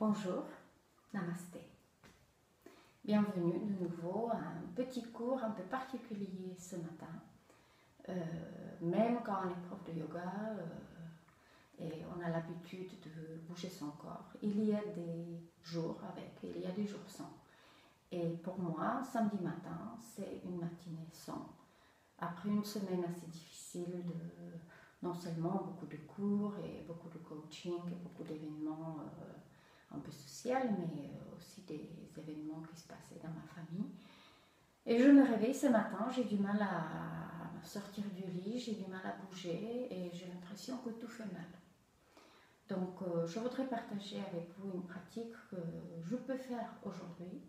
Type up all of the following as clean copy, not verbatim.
Bonjour, namasté. Bienvenue de nouveau à un petit cours un peu particulier ce matin. Même quand on est prof de yoga et on a l'habitude de bouger son corps, il y a des jours avec, il y a des jours sans. Et pour moi, samedi matin, c'est une matinée sans. Après une semaine assez difficile de non seulement beaucoup de cours et beaucoup de coaching et beaucoup d'événements un peu social, mais aussi des événements qui se passaient dans ma famille. Et je me réveille ce matin, j'ai du mal à sortir du lit, j'ai du mal à bouger et j'ai l'impression que tout fait mal. Donc je voudrais partager avec vous une pratique que je peux faire aujourd'hui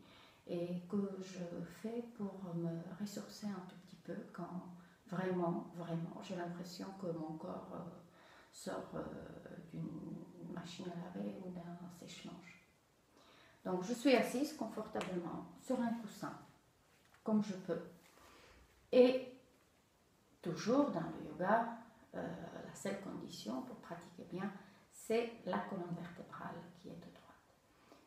et que je fais pour me ressourcer un tout petit peu quand vraiment j'ai l'impression que mon corps sort d'une machine à laver ou d'un sèche-linge. Donc je suis assise confortablement sur un coussin, comme je peux. Et toujours dans le yoga, la seule condition pour pratiquer bien, c'est la colonne vertébrale qui est droite.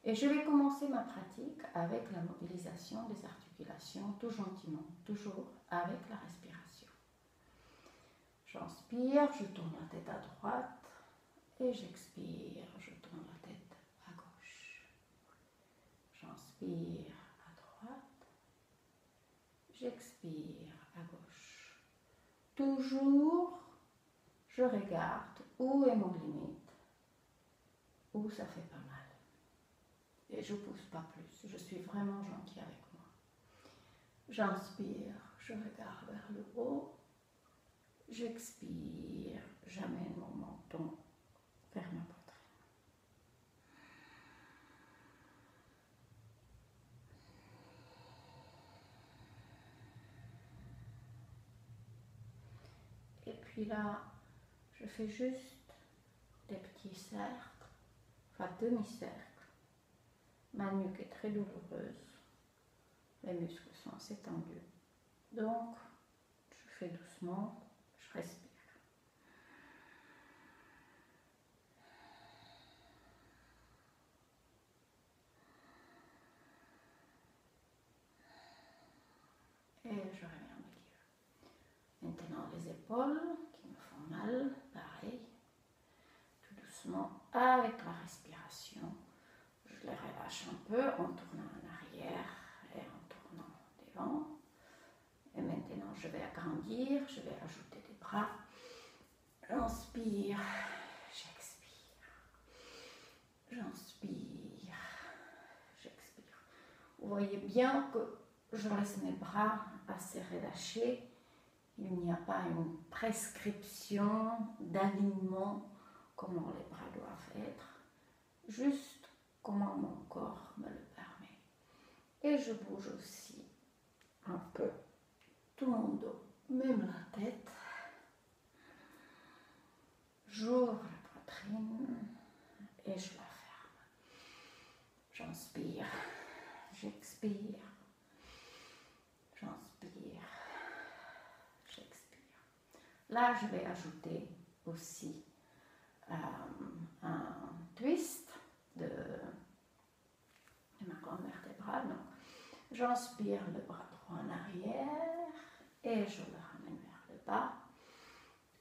Et je vais commencer ma pratique avec la mobilisation des articulations, tout gentiment, toujours avec la respiration. J'inspire, je tourne la tête à droite et j'expire, je tourne la tête à gauche. J'inspire à droite, j'expire à gauche. Toujours, je regarde où est mon limite, où ça fait pas mal. Et je ne pousse pas plus, je suis vraiment gentille avec moi. J'inspire, je regarde vers le haut. J'expire, j'amène mon menton vers ma poitrine. Et puis là, je fais juste des petits cercles, enfin demi-cercles. Ma nuque est très douloureuse, les muscles sont assez tendus. Donc, je fais doucement, je respire. Et je reviens au milieu. Maintenant, les épaules qui me font mal, pareil, tout doucement, avec la respiration. Je les relâche un peu en tournant en arrière et en tournant devant. Et maintenant, je vais agrandir, je vais ajouter des bras. J'inspire, j'expire. J'inspire, j'expire. Vous voyez bien que je laisse mes bras assez relâchés. Il n'y a pas une prescription d'alignement, comment les bras doivent être. Juste comment mon corps me le permet. Et je bouge aussi un peu tout mon dos, même la tête. J'ouvre la poitrine et je la ferme. J'inspire, j'expire, j'inspire, j'expire. Là, je vais ajouter aussi un twist de ma colonne vertébrale. Donc, j'inspire le bras droit en arrière et je le ramène vers le bas.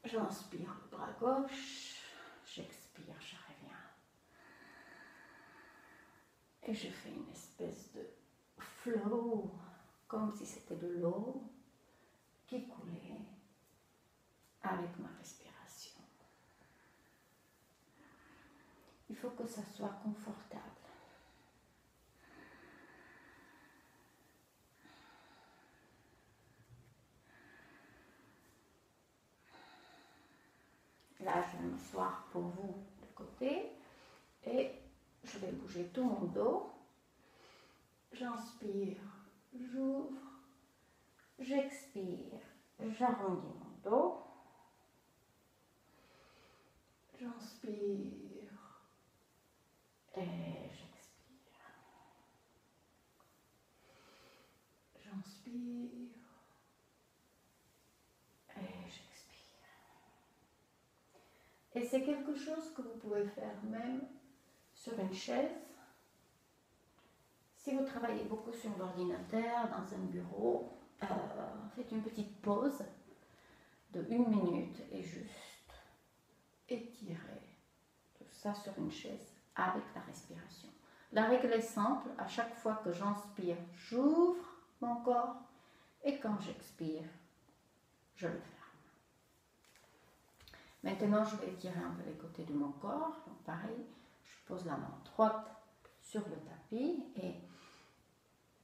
J'inspire le bras gauche, j'expire, je reviens. Et je fais une espèce de flow, comme si c'était de l'eau qui coulait avec ma respiration. Il faut que ça soit confortable. Là, je vais m'asseoir pour vous de côté et je vais bouger tout mon dos. J'inspire, j'ouvre, j'expire, j'arrondis mon dos. J'inspire et j'expire. J'inspire et j'expire. Et c'est quelque chose que vous pouvez faire même sur une chaise Si vous travaillez beaucoup sur l'ordinateur, dans un bureau, faites une petite pause de 1 minute et juste étirez tout ça sur une chaise avec la respiration. La règle est simple, à chaque fois que j'inspire, j'ouvre mon corps et quand j'expire, je le ferme. Maintenant, je vais étirer un peu les côtés de mon corps. Donc, pareil, je pose la main droite sur le tapis et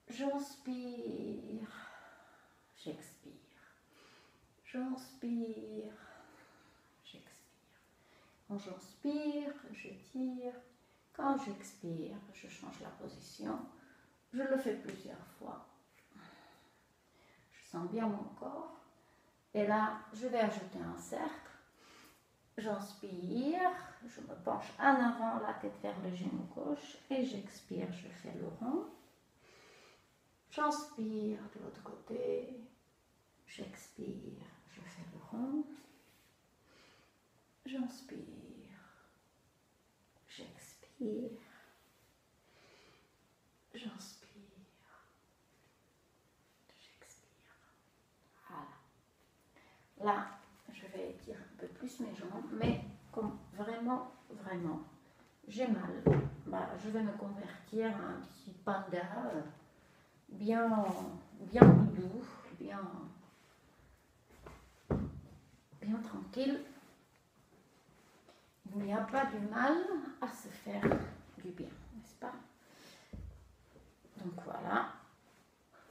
j'inspire, j'expire. J'inspire, j'expire. Quand j'inspire, j'étire. Quand j'expire, je change la position. Je le fais plusieurs fois. Je sens bien mon corps. Et là, je vais ajouter un cercle. J'inspire, je me penche en avant, la tête vers le genou gauche. Et j'expire, je fais le rond. J'inspire de l'autre côté. J'expire, je fais le rond. J'inspire. J'expire. J'inspire. J'expire. Voilà. Là, je vais étirer un peu plus mes jambes, mais comme vraiment, j'ai mal, je vais me convertir en un petit panda bien doudou, bien tranquille. Il n'y a pas de mal à se faire du bien, n'est-ce pas? Donc voilà.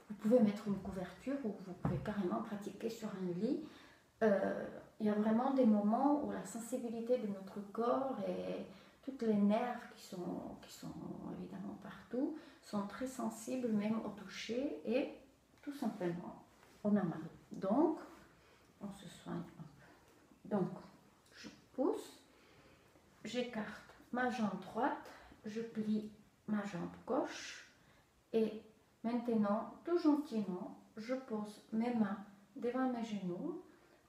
Vous pouvez mettre une couverture ou vous pouvez carrément pratiquer sur un lit. Il y a vraiment des moments où la sensibilité de notre corps et toutes les nerfs qui sont évidemment partout sont très sensibles même au toucher et tout simplement on a mal. Donc on se soigne un peu. Donc je pousse, j'écarte ma jambe droite, je plie ma jambe gauche et maintenant tout gentiment je pose mes mains devant mes genoux.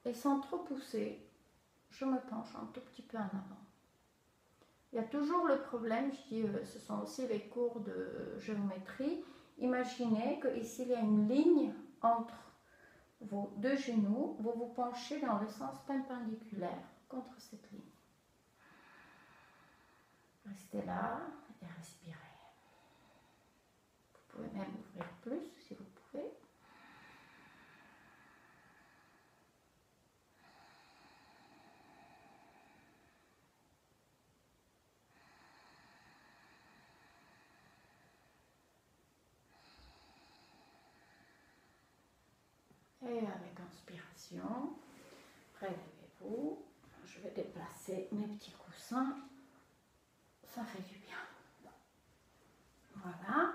Et sans trop pousser, je me penche un tout petit peu en avant. Il y a toujours le problème, je dis, ce sont aussi les cours de géométrie. Imaginez qu'ici il y a une ligne entre vos deux genoux, vous vous penchez dans le sens perpendiculaire contre cette ligne. Restez là et respirez. Vous pouvez même ouvrir plus si vous pouvez. Et avec inspiration, relevez-vous. Je vais déplacer mes petits coussins. Ça fait du bien. Voilà.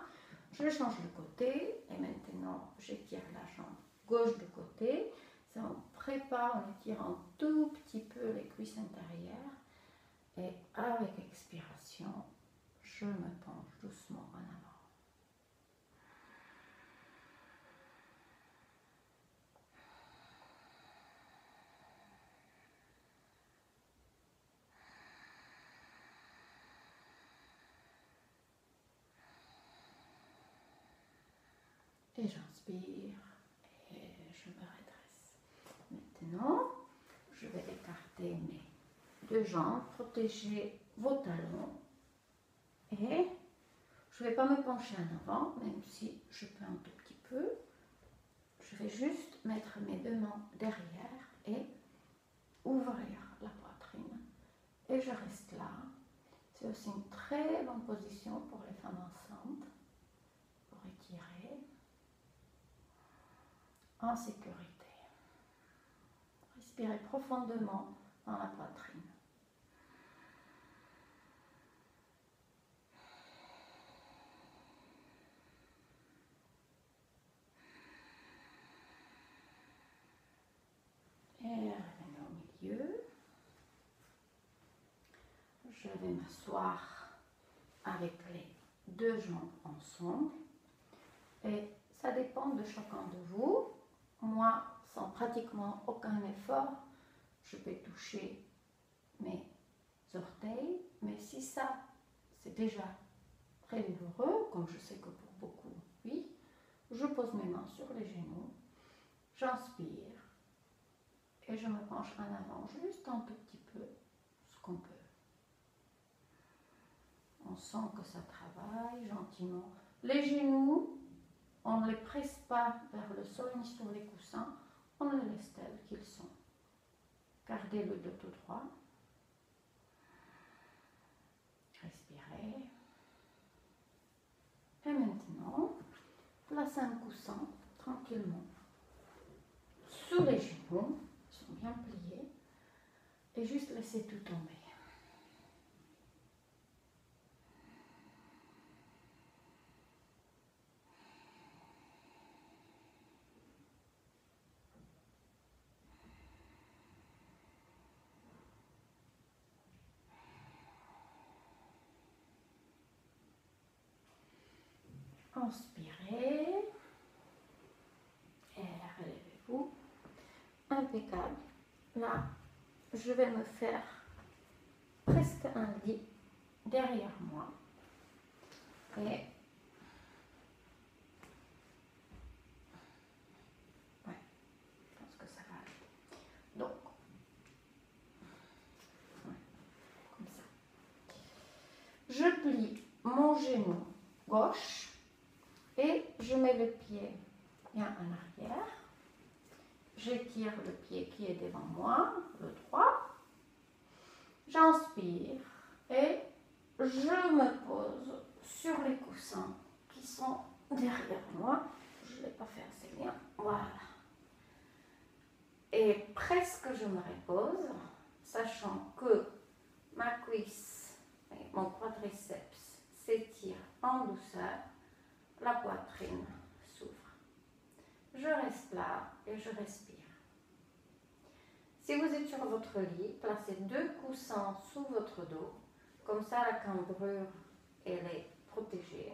Je change de côté. Et maintenant, j'étire la jambe gauche de côté. Ça, on prépare, on étire un tout petit peu les cuisses intérieures. Et avec expiration, je me penche doucement en avant. Et j'inspire et je me redresse. Maintenant, je vais écarter mes deux jambes, protéger vos talons et je ne vais pas me pencher en avant, même si je peux un tout petit peu. Je vais juste mettre mes deux mains derrière et ouvrir la poitrine. Et je reste là. C'est aussi une très bonne position pour les femmes enceintes, pour étirer en sécurité. Respirez profondément dans la poitrine. Et revenez au milieu. Je vais m'asseoir avec les deux jambes ensemble. Et ça dépend de chacun de vous. Moi, sans pratiquement aucun effort, je peux toucher mes orteils. Mais si ça, c'est déjà très douloureux, comme je sais que pour beaucoup, oui, je pose mes mains sur les genoux, j'inspire et je me penche en avant juste un tout petit peu, ce qu'on peut. On sent que ça travaille gentiment. Les genoux, on ne les presse pas vers le sol ni sur les coussins, on les laisse tels qu'ils sont. Gardez le dos tout droit. Respirez. Et maintenant, placez un coussin tranquillement sous les genoux, ils sont bien pliés, et juste laissez tout tomber. Inspirez et relevez-vous. Impeccable. Là, je vais me faire presque un lit derrière moi. Et ouais, je pense que ça va aller. Donc, ouais, comme ça. Je plie mon genou gauche et je mets le pied bien en arrière. J'étire le pied qui est devant moi, le droit. J'inspire et je me pose sur les coussins qui sont derrière moi. Je ne l'ai pas fait assez bien. Voilà. Et presque je me repose, sachant que ma cuisse et mon quadriceps s'étirent en douceur, la poitrine s'ouvre. Je reste là et je respire. Si vous êtes sur votre lit, placez 2 coussins sous votre dos. Comme ça, la cambrure, elle est protégée.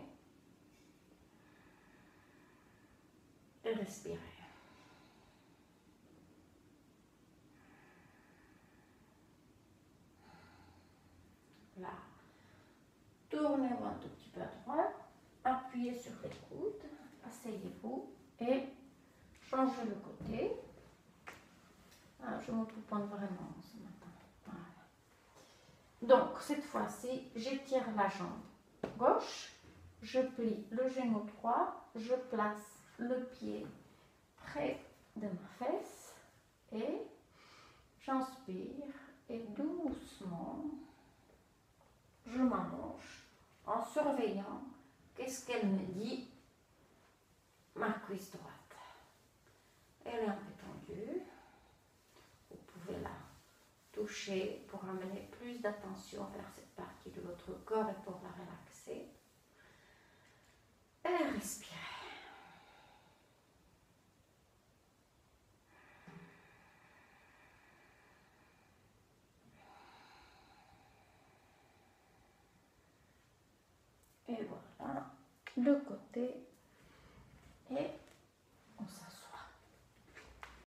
Et respirez. Là. Tournez-vous un tout petit peu à droite. Appuyez sur les coudes. Asseyez-vous et changez le côté. Ah, je me coupe vraiment ce matin. Voilà. Donc, cette fois-ci, j'étire la jambe gauche, je plie le genou droit, je place le pied près de ma fesse et j'inspire et doucement, je m'allonge en surveillant qu'est-ce qu'elle me dit, ma cuisse droite. Elle est un peu tendue. Vous pouvez la toucher pour amener plus d'attention vers cette partie de votre corps et pour la relaxer. Et respirez. Et voilà, le côté